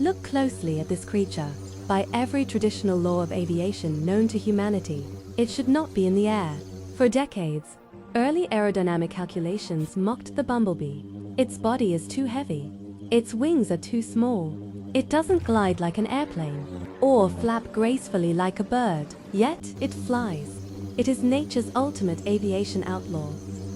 Look closely at this creature. By every traditional law of aviation known to humanity, it should not be in the air. For decades, early aerodynamic calculations mocked the bumblebee. Its body is too heavy. Its wings are too small. It doesn't glide like an airplane or flap gracefully like a bird, yet it flies. It is nature's ultimate aviation outlaw.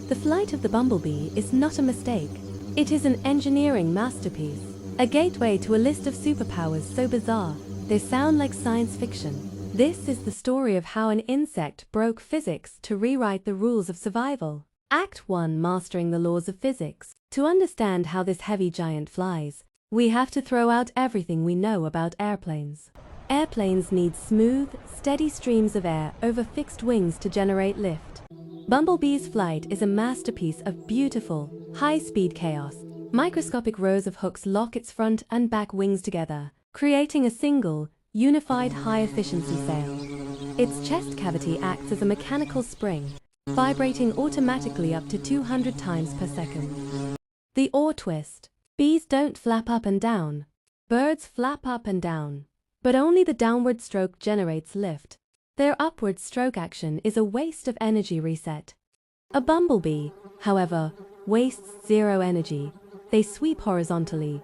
The flight of the bumblebee is not a mistake. It is an engineering masterpiece, a gateway to a list of superpowers so bizarre they sound like science fiction. This is the story of how an insect broke physics to rewrite the rules of survival. Act 1: Mastering the laws of physics. To understand how this heavy giant flies, we have to throw out everything we know about airplanes. Airplanes need smooth, steady streams of air over fixed wings to generate lift. Bumblebee's flight is a masterpiece of beautiful, high-speed chaos. Microscopic rows of hooks lock its front and back wings together, creating a single, unified high-efficiency sail. Its chest cavity acts as a mechanical spring, vibrating automatically up to 200 times per second. The oar twist. Bees don't flap up and down. Birds flap up and down. But only the downward stroke generates lift. Their upward stroke action is a waste of energy reset. A bumblebee, however, wastes zero energy. They sweep horizontally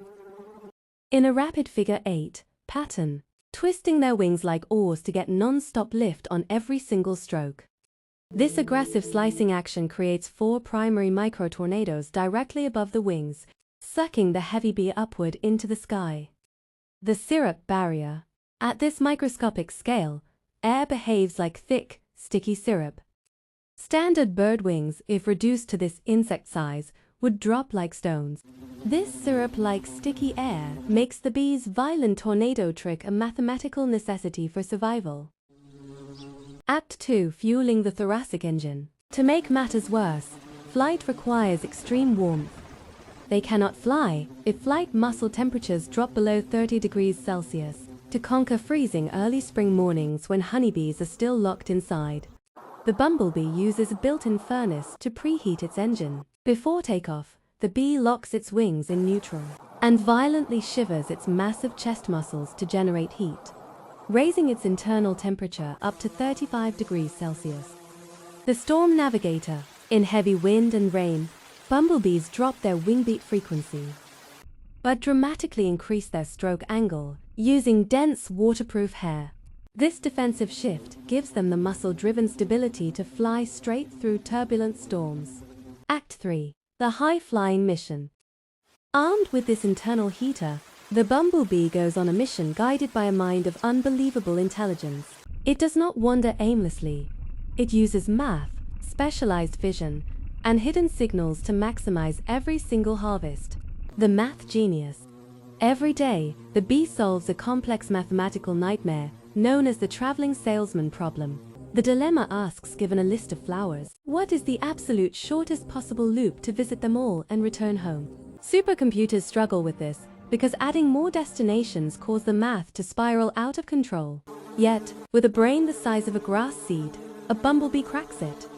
in a rapid figure 8 pattern, twisting their wings like oars to get non-stop lift on every single stroke. This aggressive slicing action creates 4 primary micro-tornadoes directly above the wings, sucking the heavy bee upward into the sky. The syrup barrier. At this microscopic scale, air behaves like thick, sticky syrup. Standard bird wings, if reduced to this insect size, would drop like stones. This syrup-like sticky air makes the bee's violent tornado trick a mathematical necessity for survival. Act 2: Fueling the thoracic engine. To make matters worse, flight requires extreme warmth. They cannot fly if flight muscle temperatures drop below 30 degrees Celsius to conquer freezing early spring mornings when honeybees are still locked inside. The bumblebee uses a built-in furnace to preheat its engine. Before takeoff, the bee locks its wings in neutral and violently shivers its massive chest muscles to generate heat, raising its internal temperature up to 35 degrees Celsius. The storm navigator. In heavy wind and rain, bumblebees drop their wing beat frequency, but dramatically increase their stroke angle using dense waterproof hair. This defensive shift gives them the muscle-driven stability to fly straight through turbulent storms. Act 3: The high-flying mission. Armed with this internal heater, the bumblebee goes on a mission guided by a mind of unbelievable intelligence. It does not wander aimlessly. It uses math, specialized vision, and hidden signals to maximize every single harvest. The math genius. Every day, the bee solves a complex mathematical nightmare known as the traveling salesman problem. The dilemma asks, given a list of flowers, what is the absolute shortest possible loop to visit them all and return home? Supercomputers struggle with this because adding more destinations cause the math to spiral out of control. Yet, with a brain the size of a grass seed, a bumblebee cracks it.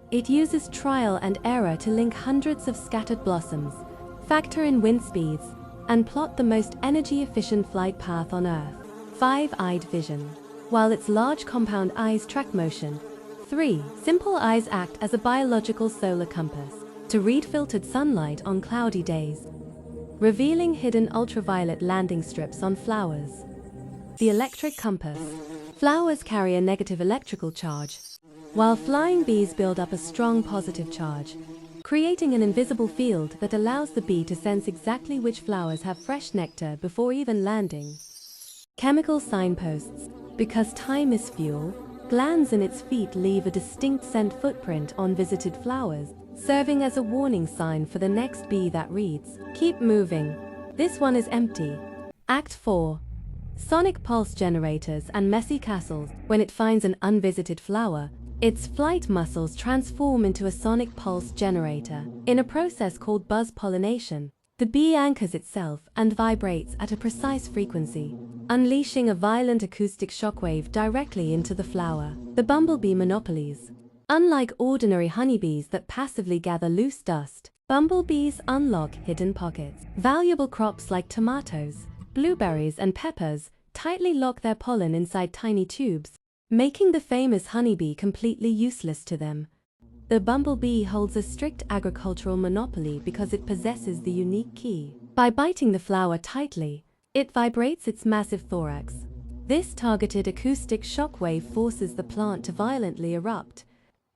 It uses trial and error to link hundreds of scattered blossoms, factor in wind speeds, and plot the most energy-efficient flight path on Earth. 5-eyed vision. While its large compound eyes track motion, 3 simple eyes act as a biological solar compass to read filtered sunlight on cloudy days, revealing hidden ultraviolet landing strips on flowers. The electric compass. Flowers carry a negative electrical charge, while flying bees build up a strong positive charge, creating an invisible field that allows the bee to sense exactly which flowers have fresh nectar before even landing. Chemical signposts. Because time is fuel, glands in its feet leave a distinct scent footprint on visited flowers, serving as a warning sign for the next bee that reads, "Keep moving. This one is empty." Act 4. Sonic pulse generators and messy castles. When it finds an unvisited flower, its flight muscles transform into a sonic pulse generator. In a process called buzz pollination, the bee anchors itself and vibrates at a precise frequency, unleashing a violent acoustic shockwave directly into the flower. The bumblebee monopolies. Unlike ordinary honeybees that passively gather loose dust, bumblebees unlock hidden pockets. Valuable crops like tomatoes, blueberries and peppers tightly lock their pollen inside tiny tubes, making the famous honeybee completely useless to them. The bumblebee holds a strict agricultural monopoly because it possesses the unique key. By biting the flower tightly, it vibrates its massive thorax. This targeted acoustic shockwave forces the plant to violently erupt,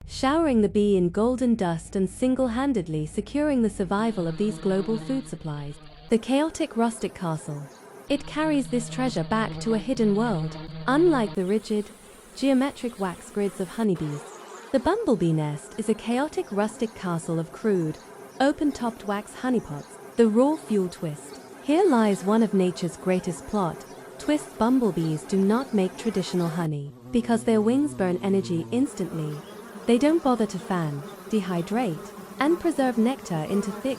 showering the bee in golden dust and single-handedly securing the survival of these global food supplies. The chaotic rustic castle. It carries this treasure back to a hidden world, unlike the rigid, geometric wax grids of honeybees. The bumblebee nest is a chaotic rustic castle of crude, open-topped wax honeypots, the raw fuel twist. Here lies one of nature's greatest plot twists. Bumblebees do not make traditional honey because their wings burn energy instantly. They don't bother to fan, dehydrate, and preserve nectar into thick,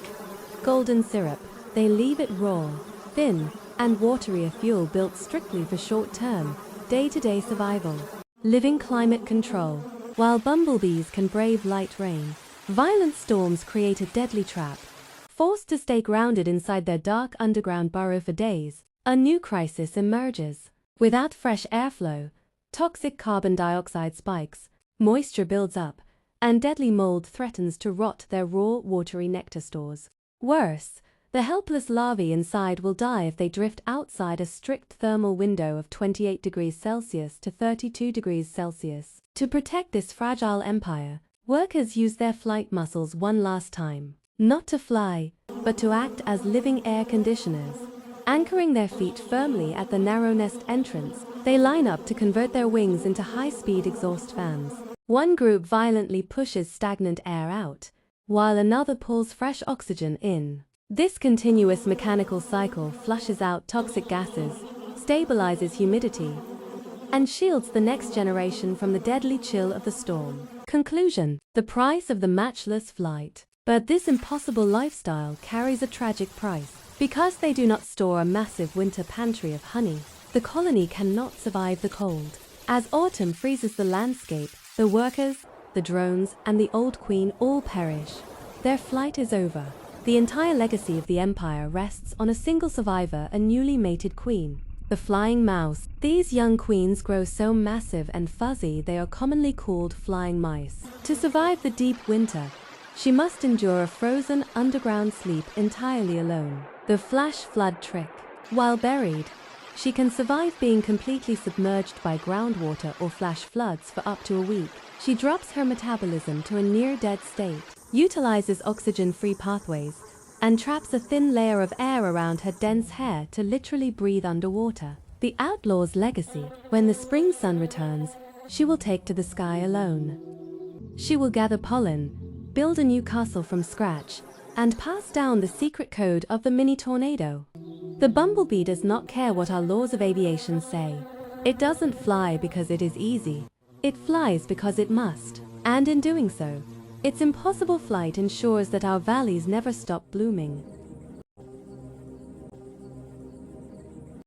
golden syrup. They leave it raw, thin, and watery, a fuel built strictly for short-term, day-to-day survival. Living climate control. While bumblebees can brave light rain, violent storms create a deadly trap. Forced to stay grounded inside their dark underground burrow for days, a new crisis emerges. Without fresh airflow, toxic carbon dioxide spikes, moisture builds up, and deadly mold threatens to rot their raw, watery nectar stores. Worse, the helpless larvae inside will die if they drift outside a strict thermal window of 28 degrees Celsius to 32 degrees Celsius. To protect this fragile empire, workers use their flight muscles one last time. Not to fly, but to act as living air conditioners. Anchoring their feet firmly at the narrow nest entrance, they line up to convert their wings into high-speed exhaust fans. One group violently pushes stagnant air out, while another pulls fresh oxygen in. This continuous mechanical cycle flushes out toxic gases, stabilizes humidity, and shields the next generation from the deadly chill of the storm. Conclusion: the price of the matchless flight. But this impossible lifestyle carries a tragic price. Because they do not store a massive winter pantry of honey, the colony cannot survive the cold. As autumn freezes the landscape, the workers, the drones, and the old queen all perish. Their flight is over. The entire legacy of the empire rests on a single survivor, a newly mated queen. The flying mouse. These young queens grow so massive and fuzzy they are commonly called flying mice. To survive the deep winter, she must endure a frozen underground sleep entirely alone. The flash flood trick. While buried, she can survive being completely submerged by groundwater or flash floods for up to a week. She drops her metabolism to a near-dead state, utilizes oxygen-free pathways, and traps a thin layer of air around her dense hair to literally breathe underwater. The outlaw's legacy. When the spring sun returns, she will take to the sky alone. She will gather pollen, build a new castle from scratch, and pass down the secret code of the mini tornado. The bumblebee does not care what our laws of aviation say. It doesn't fly because it is easy. It flies because it must. And in doing so, its impossible flight ensures that our valleys never stop blooming.